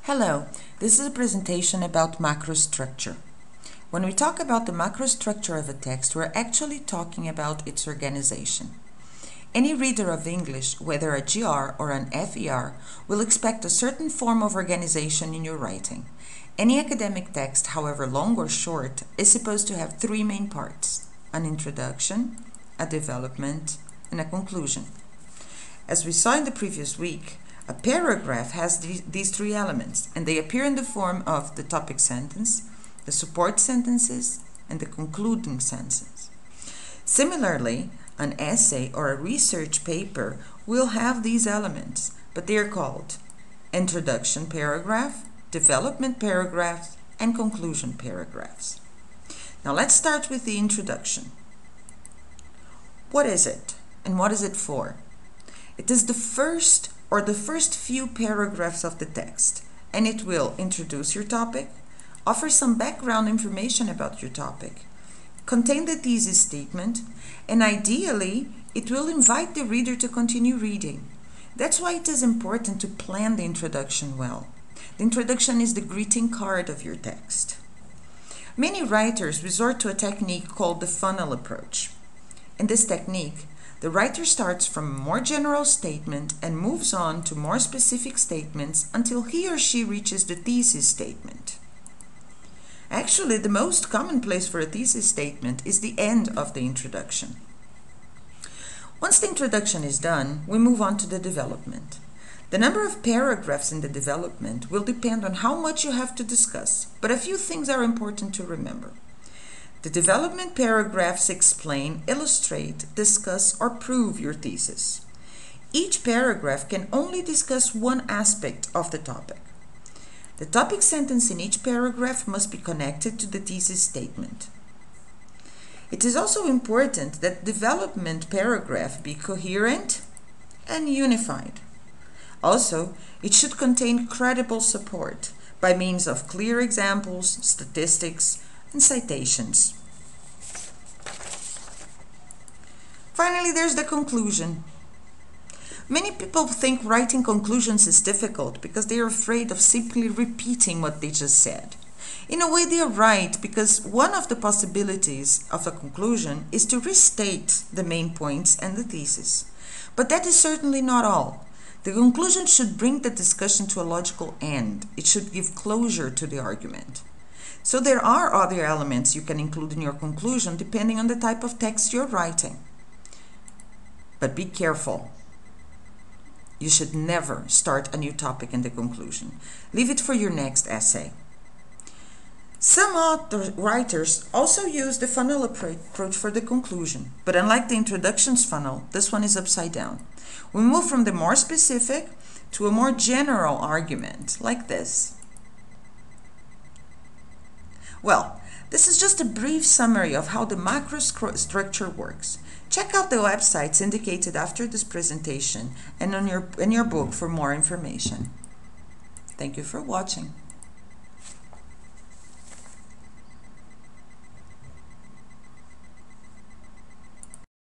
Hello, this is a presentation about macrostructure. When we talk about the macrostructure of a text, we're actually talking about its organization. Any reader of English, whether a GR or an FER, will expect a certain form of organization in your writing. Any academic text, however long or short, is supposed to have three main parts: an introduction, a development, and a conclusion. As we saw in the previous week, a paragraph has these three elements, and they appear in the form of the topic sentence, the support sentences, and the concluding sentence. Similarly, an essay or a research paper will have these elements, but they are called introduction paragraph, development paragraphs, and conclusion paragraphs. Now let's start with the introduction. What is it, and what is it for? It is the first few paragraphs of the text, and it will introduce your topic, offer some background information about your topic, contain the thesis statement, and ideally, it will invite the reader to continue reading. That's why it is important to plan the introduction well. The introduction is the greeting card of your text. Many writers resort to a technique called the funnel approach. In this technique, the writer starts from a more general statement and moves on to more specific statements until he or she reaches the thesis statement. Actually, the most common place for a thesis statement is the end of the introduction. Once the introduction is done, we move on to the development. The number of paragraphs in the development will depend on how much you have to discuss, but a few things are important to remember. The development paragraphs explain, illustrate, discuss, or prove your thesis. Each paragraph can only discuss one aspect of the topic. The topic sentence in each paragraph must be connected to the thesis statement. It is also important that the development paragraph be coherent and unified. Also, it should contain credible support by means of clear examples, statistics, and citations. Finally, there's the conclusion. Many people think writing conclusions is difficult because they are afraid of simply repeating what they just said. In a way, they are right, because one of the possibilities of a conclusion is to restate the main points and the thesis. But that is certainly not all. The conclusion should bring the discussion to a logical end. It should give closure to the argument. So there are other elements you can include in your conclusion depending on the type of text you're writing. But be careful. You should never start a new topic in the conclusion. Leave it for your next essay. Some writers also use the funnel approach for the conclusion, but unlike the introductions funnel, this one is upside down. We move from the more specific to a more general argument, like this. Well, this is just a brief summary of how the macrostructure works. Check out the websites indicated after this presentation and in your book for more information. Thank you for watching.